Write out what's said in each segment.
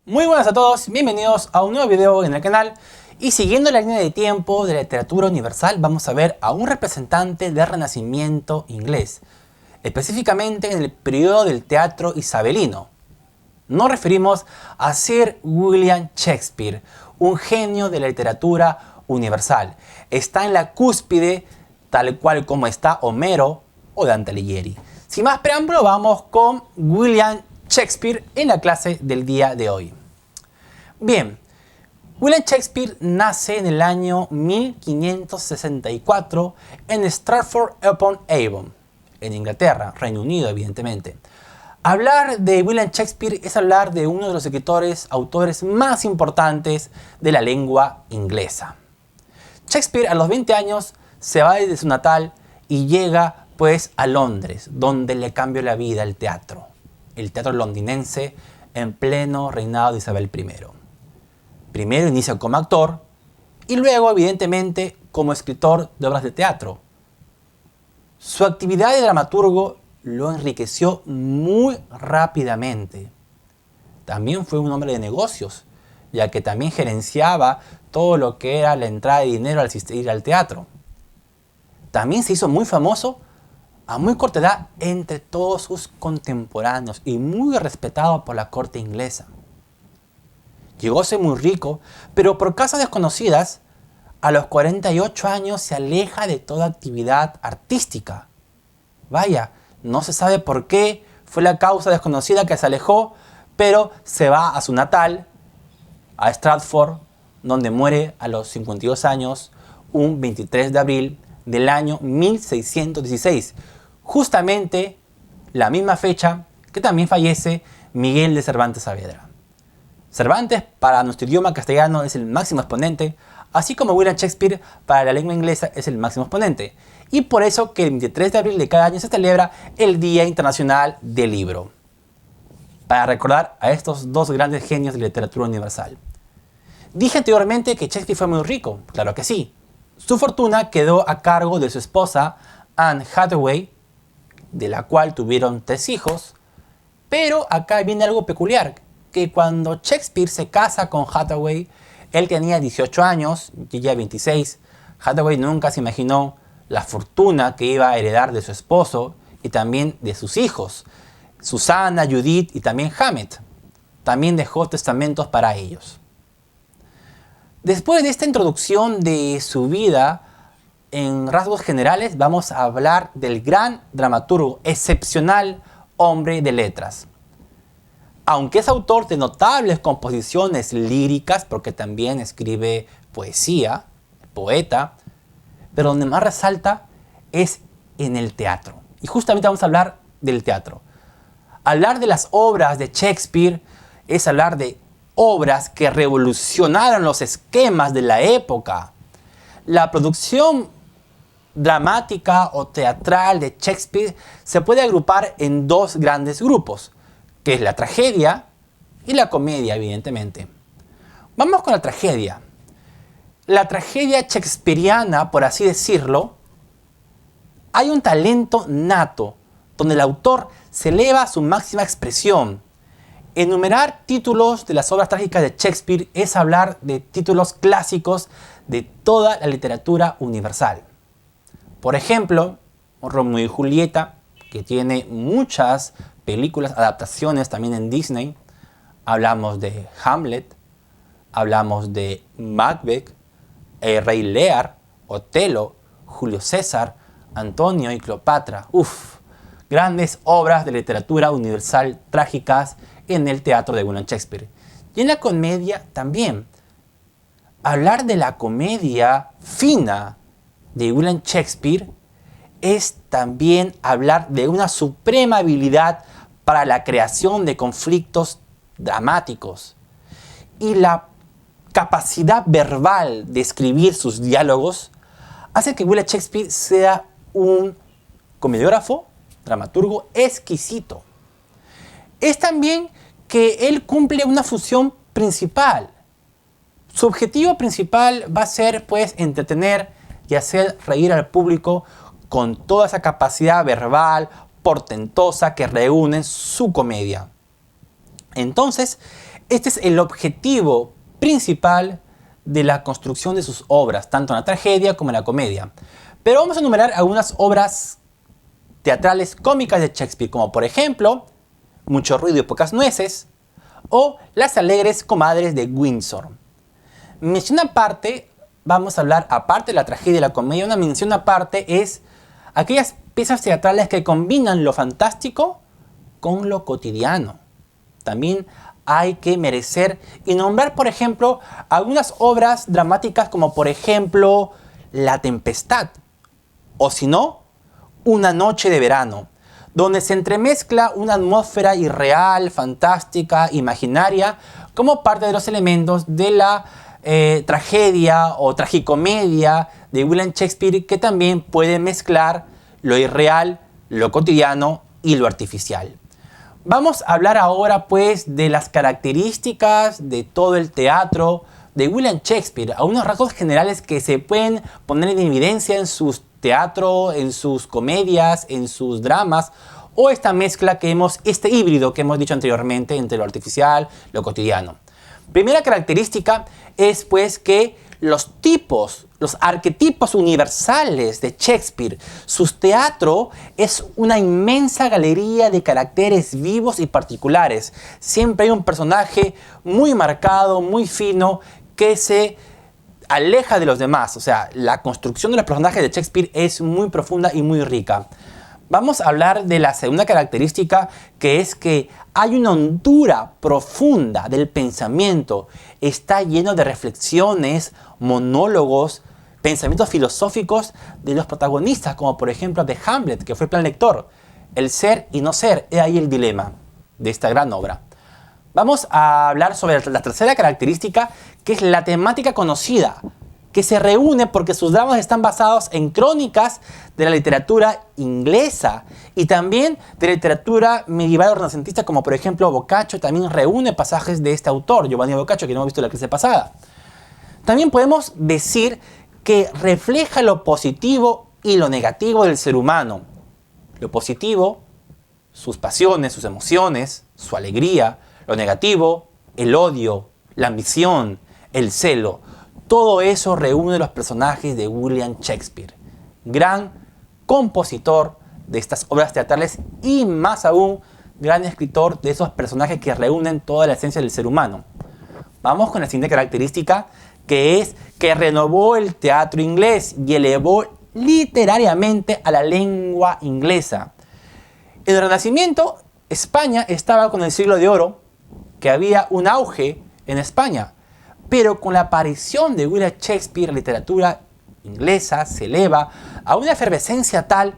Muy buenas a todos, bienvenidos a un nuevo video en el canal. Y siguiendo la línea de tiempo de la literatura universal, vamos a ver a un representante del Renacimiento inglés, específicamente en el periodo del teatro isabelino. Nos referimos a Sir William Shakespeare, un genio de la literatura universal. Está en la cúspide, tal cual como está Homero o Dante Alighieri. Sin más preámbulo, vamos con William Shakespeare en la clase del día de hoy. Bien, William Shakespeare nace en el año 1564 en Stratford-upon-Avon, en Inglaterra, Reino Unido evidentemente. Hablar de William Shakespeare es hablar de uno de los autores más importantes de la lengua inglesa. Shakespeare a los 20 años se va desde su natal y llega pues a Londres, donde le cambió la vida el teatro londinense en pleno reinado de Isabel I. Primero inicia como actor y luego evidentemente como escritor de obras de teatro. Su actividad de dramaturgo lo enriqueció muy rápidamente. También fue un hombre de negocios, ya que también gerenciaba todo lo que era la entrada de dinero al asistir al teatro. También se hizo muy famoso a muy corta edad entre todos sus contemporáneos y muy respetado por la corte inglesa. Llegó a ser muy rico, pero por causas desconocidas, a los 48 años se aleja de toda actividad artística. Vaya, no se sabe por qué, fue la causa desconocida que se alejó, pero se va a su natal, a Stratford, donde muere a los 52 años, un 23 de abril del año 1616. Justamente la misma fecha que también fallece Miguel de Cervantes Saavedra. Cervantes para nuestro idioma castellano es el máximo exponente, así como William Shakespeare para la lengua inglesa es el máximo exponente. Y por eso que el 23 de abril de cada año se celebra el Día Internacional del Libro, para recordar a estos dos grandes genios de la literatura universal. Dije anteriormente que Shakespeare fue muy rico, claro que sí. Su fortuna quedó a cargo de su esposa Anne Hathaway, de la cual tuvieron 3 hijos, pero acá viene algo peculiar, que cuando Shakespeare se casa con Hathaway, él tenía 18 años y ella 26. Hathaway nunca se imaginó la fortuna que iba a heredar de su esposo y también de sus hijos, Susana, Judith y también Hamlet. También dejó testamentos para ellos. Después de esta introducción de su vida, en rasgos generales vamos a hablar del gran dramaturgo, excepcional hombre de letras. Aunque es autor de notables composiciones líricas, porque también escribe poesía, poeta, pero donde más resalta es en el teatro. Y justamente vamos a hablar del teatro. Hablar de las obras de Shakespeare es hablar de obras que revolucionaron los esquemas de la época. La producción dramática o teatral de Shakespeare se puede agrupar en 2 grandes grupos, que es la tragedia y la comedia, evidentemente. Vamos con la tragedia. La tragedia shakespeariana, por así decirlo, hay un talento nato, donde el autor se eleva a su máxima expresión. Enumerar títulos de las obras trágicas de Shakespeare es hablar de títulos clásicos de toda la literatura universal. Por ejemplo, Romeo y Julieta, que tiene muchas películas, adaptaciones también en Disney. Hablamos de Hamlet, hablamos de Macbeth, El Rey Lear, Otelo, Julio César, Antonio y Cleopatra. Grandes obras de literatura universal trágicas en el teatro de William Shakespeare. Y en la comedia también. Hablar de la comedia fina de William Shakespeare es también hablar de una suprema habilidad para la creación de conflictos dramáticos. Y la capacidad verbal de escribir sus diálogos hace que William Shakespeare sea un comediógrafo, dramaturgo exquisito. Es también que él cumple una función principal. Su objetivo principal va a ser pues entretener y hacer reír al público con toda esa capacidad verbal portentosa que reúne su comedia. Entonces, Este es el objetivo principal de la construcción de sus obras, tanto en la tragedia como en la comedia. Pero vamos a enumerar algunas obras teatrales cómicas de Shakespeare, como por ejemplo, Mucho ruido y pocas nueces, o Las alegres comadres de Windsor. Mención aparte, vamos a hablar aparte de la tragedia y la comedia, una mención aparte es aquellas piezas teatrales que combinan lo fantástico con lo cotidiano. También hay que merecer y nombrar, por ejemplo, algunas obras dramáticas como por ejemplo La Tempestad, o si no, Una noche de verano, donde se entremezcla una atmósfera irreal, fantástica, imaginaria, como parte de los elementos de la tragedia o tragicomedia de William Shakespeare, que también puede mezclar lo irreal, lo cotidiano y lo artificial. Vamos a hablar ahora pues de las características de todo el teatro de William Shakespeare, a unos rasgos generales que se pueden poner en evidencia en sus teatro, en sus comedias, en sus dramas, o esta mezcla este híbrido que hemos dicho anteriormente entre lo artificial, lo cotidiano. Primera característica es pues que los arquetipos universales de Shakespeare, su teatro es una inmensa galería de caracteres vivos y particulares. Siempre hay un personaje muy marcado, muy fino, que se aleja de los demás. O sea, la construcción de los personajes de Shakespeare es muy profunda y muy rica. Vamos a hablar de la segunda característica, que es que hay una hondura profunda del pensamiento. Está lleno de reflexiones, monólogos, pensamientos filosóficos de los protagonistas, como por ejemplo de Hamlet, que fue el plan lector. El ser y no ser, es ahí el dilema de esta gran obra. Vamos a hablar sobre la tercera característica, que es la temática conocida, que se reúne porque sus dramas están basados en crónicas de la literatura inglesa y también de la literatura medieval o renacentista, como por ejemplo Boccaccio también reúne pasajes de este autor, Giovanni Boccaccio, que no hemos visto en la clase pasada. También podemos decir que refleja lo positivo y lo negativo del ser humano. Lo positivo, sus pasiones, sus emociones, su alegría. Lo negativo, el odio, la ambición, el celo. Todo eso reúne los personajes de William Shakespeare, gran compositor de estas obras teatrales y más aún, gran escritor de esos personajes que reúnen toda la esencia del ser humano. Vamos con la siguiente característica, que es que renovó el teatro inglés y elevó literariamente a la lengua inglesa. En el Renacimiento, España estaba con el siglo de oro, que había un auge en España. Pero con la aparición de William Shakespeare, la literatura inglesa se eleva a una efervescencia tal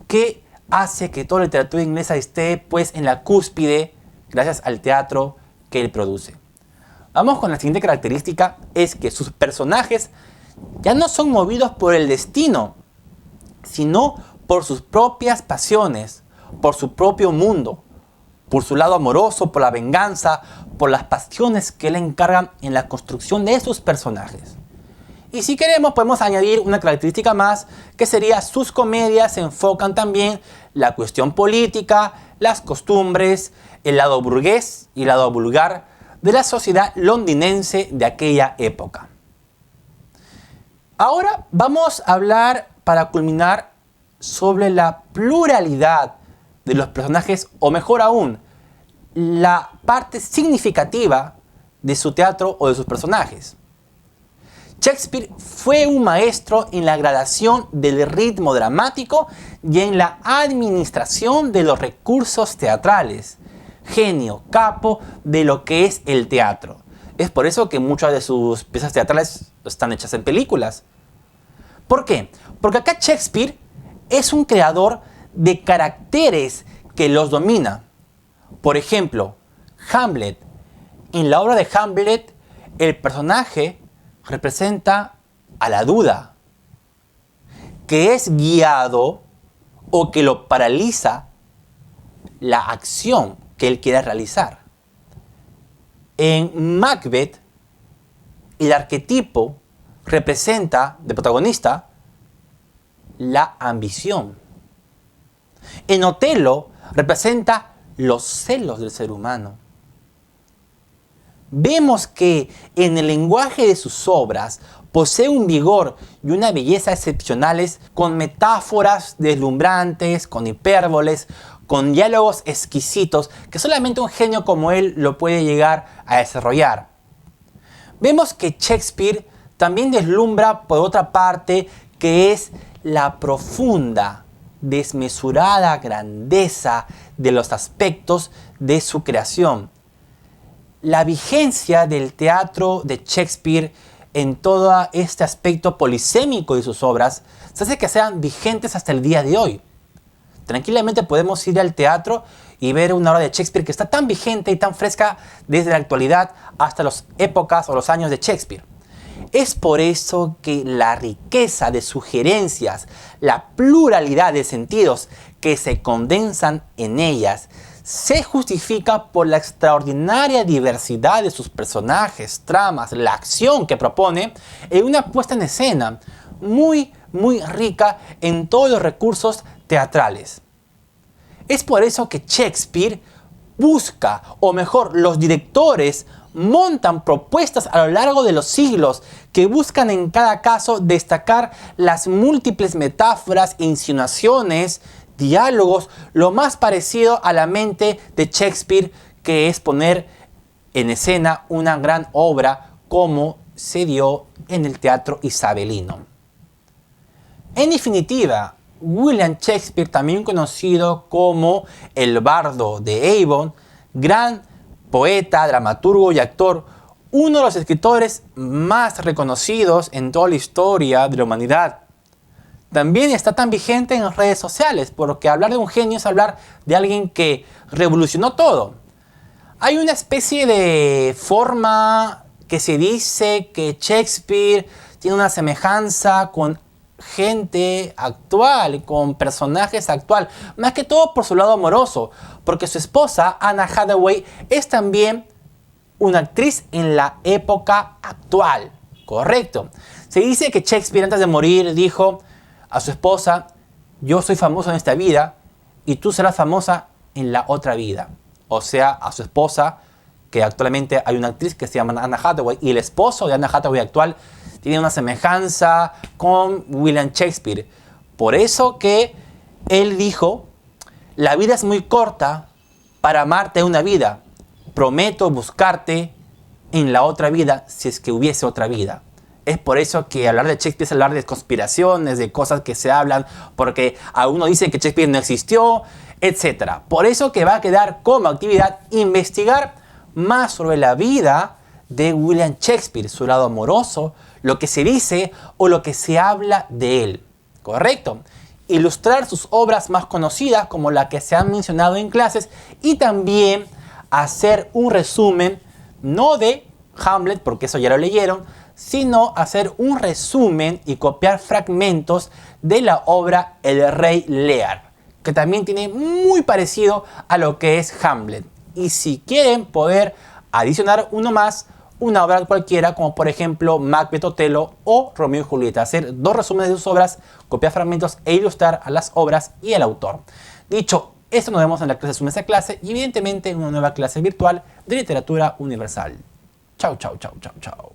que hace que toda la literatura inglesa esté pues en la cúspide gracias al teatro que él produce. Vamos con la siguiente característica, es que sus personajes ya no son movidos por el destino, sino por sus propias pasiones, por su propio mundo, por su lado amoroso, por la venganza, por las pasiones que le encargan en la construcción de esos personajes. Y si queremos, podemos añadir una característica más, que sería sus comedias se enfocan también la cuestión política, las costumbres, el lado burgués y el lado vulgar de la sociedad londinense de aquella época. Ahora vamos a hablar, para culminar, sobre la pluralidad de los personajes, o mejor aún, la parte significativa de su teatro o de sus personajes. Shakespeare fue un maestro en la gradación del ritmo dramático y en la administración de los recursos teatrales. Genio, capo de lo que es el teatro. Es por eso que muchas de sus piezas teatrales están hechas en películas. ¿Por qué? Porque acá Shakespeare es un creador de caracteres que los domina. Por ejemplo, Hamlet. En la obra de Hamlet, el personaje representa a la duda, que es guiado o que lo paraliza la acción que él quiere realizar. En Macbeth, el arquetipo representa, de protagonista, la ambición. En Otelo representa los celos del ser humano. vemos que en el lenguaje de sus obras posee un vigor y una belleza excepcionales, con metáforas deslumbrantes, con hipérboles, con diálogos exquisitos que solamente un genio como él lo puede llegar a desarrollar. Vemos que Shakespeare también deslumbra por otra parte, que es la profunda, desmesurada grandeza de los aspectos de su creación. La vigencia del teatro de Shakespeare en todo este aspecto polisémico de sus obras se hace que sean vigentes hasta el día de hoy. Tranquilamente podemos ir al teatro y ver una obra de Shakespeare que está tan vigente y tan fresca desde la actualidad hasta las épocas o los años de Shakespeare. Es por eso que la riqueza de sugerencias, la pluralidad de sentidos que se condensan en ellas, se justifica por la extraordinaria diversidad de sus personajes, tramas, la acción que propone en una puesta en escena muy rica en todos los recursos teatrales. Es por eso que Shakespeare busca, o mejor, los directores montan propuestas a lo largo de los siglos que buscan en cada caso destacar las múltiples metáforas, insinuaciones, diálogos, lo más parecido a la mente de Shakespeare, que es poner en escena una gran obra como se dio en el teatro isabelino. En definitiva, William Shakespeare, también conocido como el Bardo de Avon, gran poeta, dramaturgo y actor, uno de los escritores más reconocidos en toda la historia de la humanidad. También está tan vigente en las redes sociales, porque hablar de un genio es hablar de alguien que revolucionó todo. Hay una especie de forma que se dice que Shakespeare tiene una semejanza con gente actual, con personajes actual, más que todo por su lado amoroso, porque su esposa, Anna Hathaway, es también una actriz en la época actual. Correcto. Se dice que Shakespeare, antes de morir, dijo a su esposa: yo soy famoso en esta vida y tú serás famosa en la otra vida. O sea, a su esposa, que actualmente hay una actriz que se llama Anna Hathaway, y el esposo de Anna Hathaway actual tiene una semejanza con William Shakespeare. Por eso que él dijo: la vida es muy corta para amarte una vida. Prometo buscarte en la otra vida si es que hubiese otra vida. Es por eso que hablar de Shakespeare es hablar de conspiraciones, de cosas que se hablan, porque algunos dicen que Shakespeare no existió, etc. Por eso que va a quedar como actividad investigar más sobre la vida de William Shakespeare, su lado amoroso, lo que se dice o lo que se habla de él. ¿Correcto? Ilustrar sus obras más conocidas, como la que se han mencionado en clases, y también hacer un resumen, no de Hamlet, porque eso ya lo leyeron, sino hacer un resumen y copiar fragmentos de la obra El Rey Lear, que también tiene muy parecido a lo que es Hamlet. Y si quieren poder adicionar uno más, una obra cualquiera, como por ejemplo Macbeth, Otelo o Romeo y Julieta. Hacer dos resúmenes de sus obras, copiar fragmentos e ilustrar a las obras y el autor. Dicho esto, nos vemos en la clase de esta clase y evidentemente en una nueva clase virtual de literatura universal. Chau, chau, chau, chau, chau.